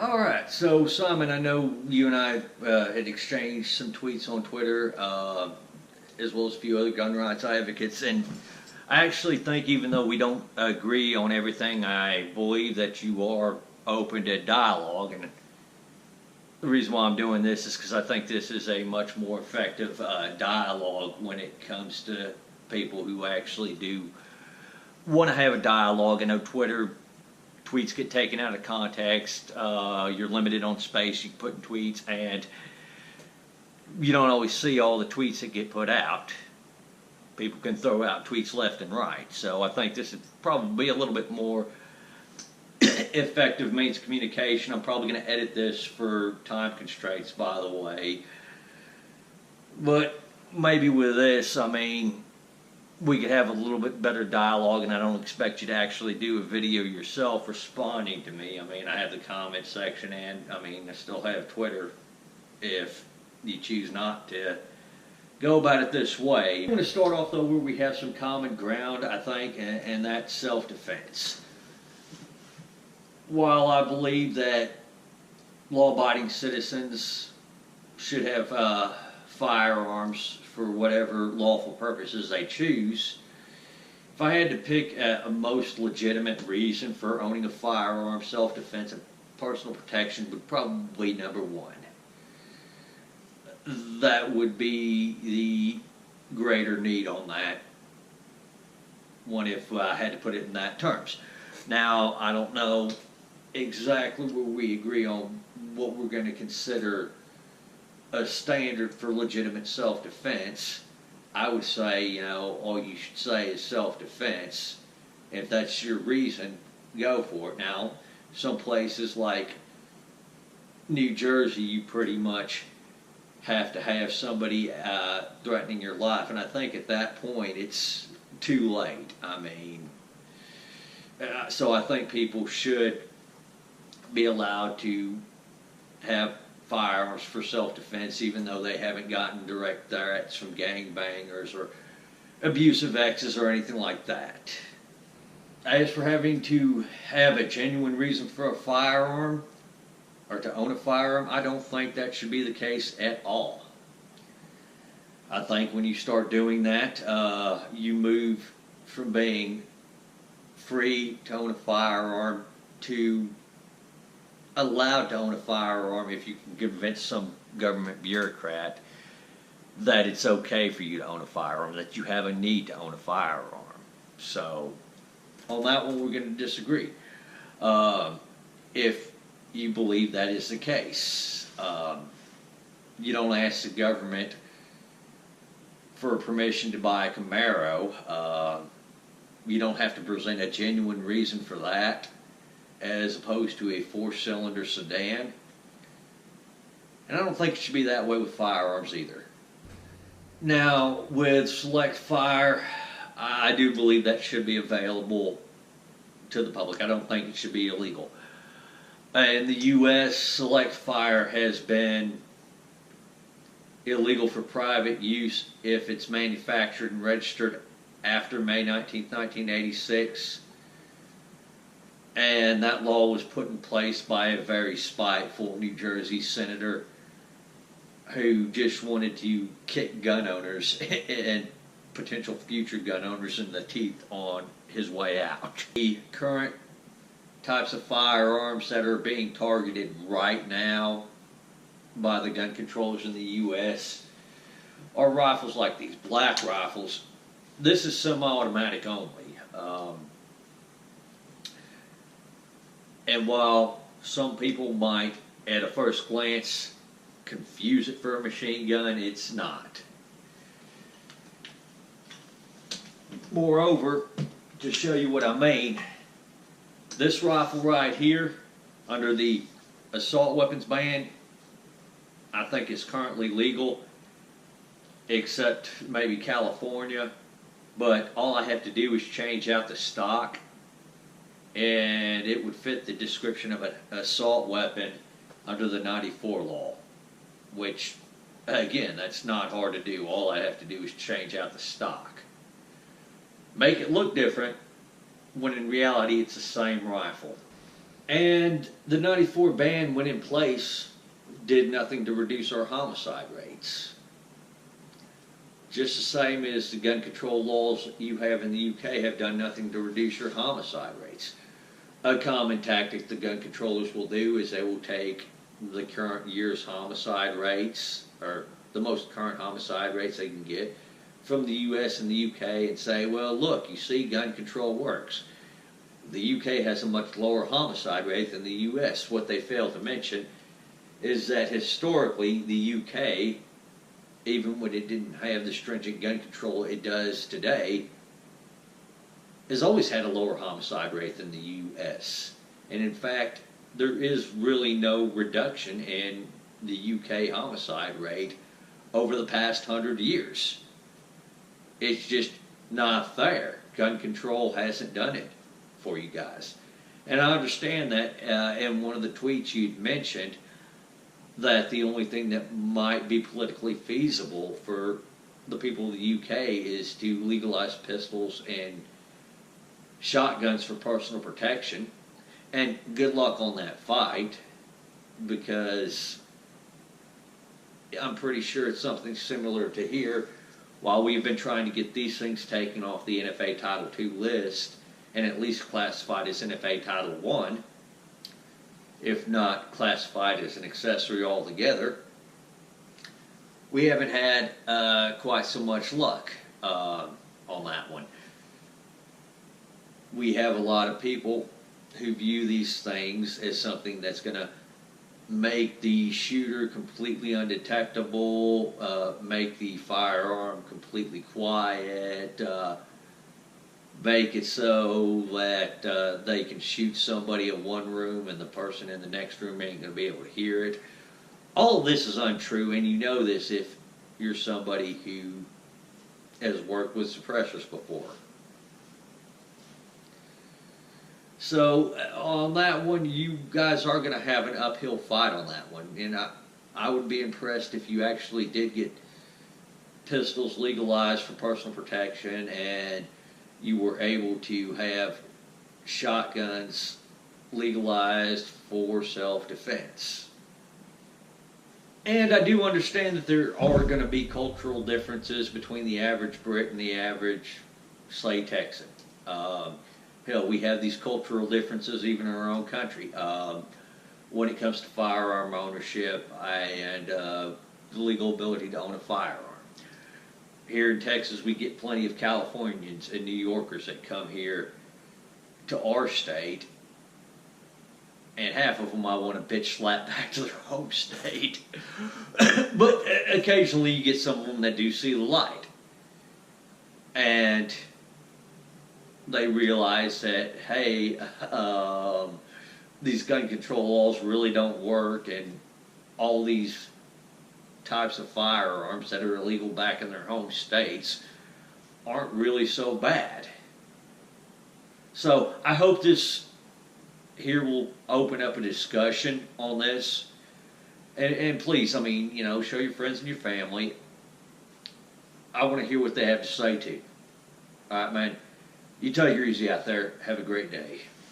All right, so Simon, I know you and I had exchanged some tweets on Twitter, as well as a few other gun rights advocates, and I actually think even though we don't agree on everything, I believe that you are open to dialogue, and the reason why I'm doing this is because I think this is a much more effective dialogue when it comes to people who actually do want to have a dialogue. I know Twitter tweets get taken out of context. You're limited on space you can put in tweets, and you don't always see all the tweets that get put out. People can throw out tweets left and right. So I think this would probably be a little bit more effective means of communication. I'm probably going to edit this for time constraints, by the way. But maybe with this, I mean, we could have a little bit better dialogue, and I don't expect you to actually do a video yourself responding to me. I mean, I have the comment section, and I mean, I still have Twitter if you choose not to go about it this way. I'm going to start off, though, where we have some common ground, I think, and that's self-defense. While I believe that law-abiding citizens should have firearms for whatever lawful purposes they choose, if I had to pick a most legitimate reason for owning a firearm, self-defense and personal protection would probably number one. That would be the greater need on that one if I had to put it in that terms. Now, I don't know exactly where we agree on what we're going to consider a standard for legitimate self-defense. I would say, all you should say is self-defense. If that's your reason, go for it. Now, some places like New Jersey, you pretty much have to have somebody threatening your life, and I think at that point it's too late. I mean, so I think people should be allowed to have firearms for self-defense, even though they haven't gotten direct threats from gangbangers or abusive exes or anything like that. As for having to have a genuine reason for a firearm or to own a firearm, I don't think that should be the case at all. I think when you start doing that, you move from being free to own a firearm to allowed to own a firearm if you can convince some government bureaucrat that it's okay for you to own a firearm, that you have a need to own a firearm. So on that one, we're going to disagree. If you believe that is the case, you don't ask the government for permission to buy a Camaro. You don't have to present a genuine reason for that, as opposed to a four-cylinder sedan. And I don't think it should be that way with firearms either. Now, with Select Fire, I do believe that should be available to the public. I don't think it should be illegal. In the U.S., Select Fire has been illegal for private use if it's manufactured and registered after May 19, 1986. And that law was put in place by a very spiteful New Jersey senator who just wanted to kick gun owners and potential future gun owners in the teeth on his way out. The current types of firearms that are being targeted right now by the gun controllers in the U.S. are rifles like these black rifles. This is semi-automatic only. And while some people might, at a first glance, confuse it for a machine gun, it's not. Moreover, to show you what I mean, this rifle right here, under the assault weapons ban, I think is currently legal, except maybe California. But all I have to do is change out the stock, and it would fit the description of an assault weapon under the '94 law, which, again, that's not hard to do. All I have to do is change out the stock. Make it look different, when in reality it's the same rifle. And the 94 ban went in place, did nothing to reduce our homicide rates. Just the same as the gun control laws you have in the UK have done nothing to reduce your homicide rates. A common tactic the gun controllers will do is they will take the current year's homicide rates, or the most current homicide rates they can get from the US and the UK, and say, well, look, you see, gun control works. The UK has a much lower homicide rate than the US. What they fail to mention is that historically the UK, even when it didn't have the stringent gun control it does today, has always had a lower homicide rate than the US. And in fact, there is really no reduction in the UK homicide rate over the past 100 years. It's just not fair. Gun control hasn't done it for you guys. And I understand that in one of the tweets you'd mentioned that the only thing that might be politically feasible for the people of the UK is to legalize pistols and shotguns for personal protection. And good luck on that fight, because I'm pretty sure it's something similar to here. While we've been trying to get these things taken off the NFA Title II list and at least classified as NFA Title I, if not classified as an accessory altogether, we haven't had quite so much luck on that one. We have a lot of people who view these things as something that's going to make the shooter completely undetectable, make the firearm completely quiet, make it so that they can shoot somebody in one room and the person in the next room ain't going to be able to hear it. All of this is untrue, and you know this if you're somebody who has worked with suppressors before. So on that one, you guys are going to have an uphill fight on that one. And I would be impressed if you actually did get pistols legalized for personal protection and you were able to have shotguns legalized for self-defense. And I do understand that there are going to be cultural differences between the average Brit and the average, say, Texan. Hell, we have these cultural differences even in our own country. When it comes to firearm ownership and the legal ability to own a firearm. Here in Texas, we get plenty of Californians and New Yorkers that come here to our state, and half of them I want to bitch slap back to their home state. But occasionally you get some of them that do see the light. And they realize that, hey, these gun control laws really don't work, and all these types of firearms that are illegal back in their home states aren't really so bad. So I hope this here will open up a discussion on this. And please, I mean, you know, show your friends and your family. I want to hear what they have to say to you. All right, man. You take her easy out there. Have a great day.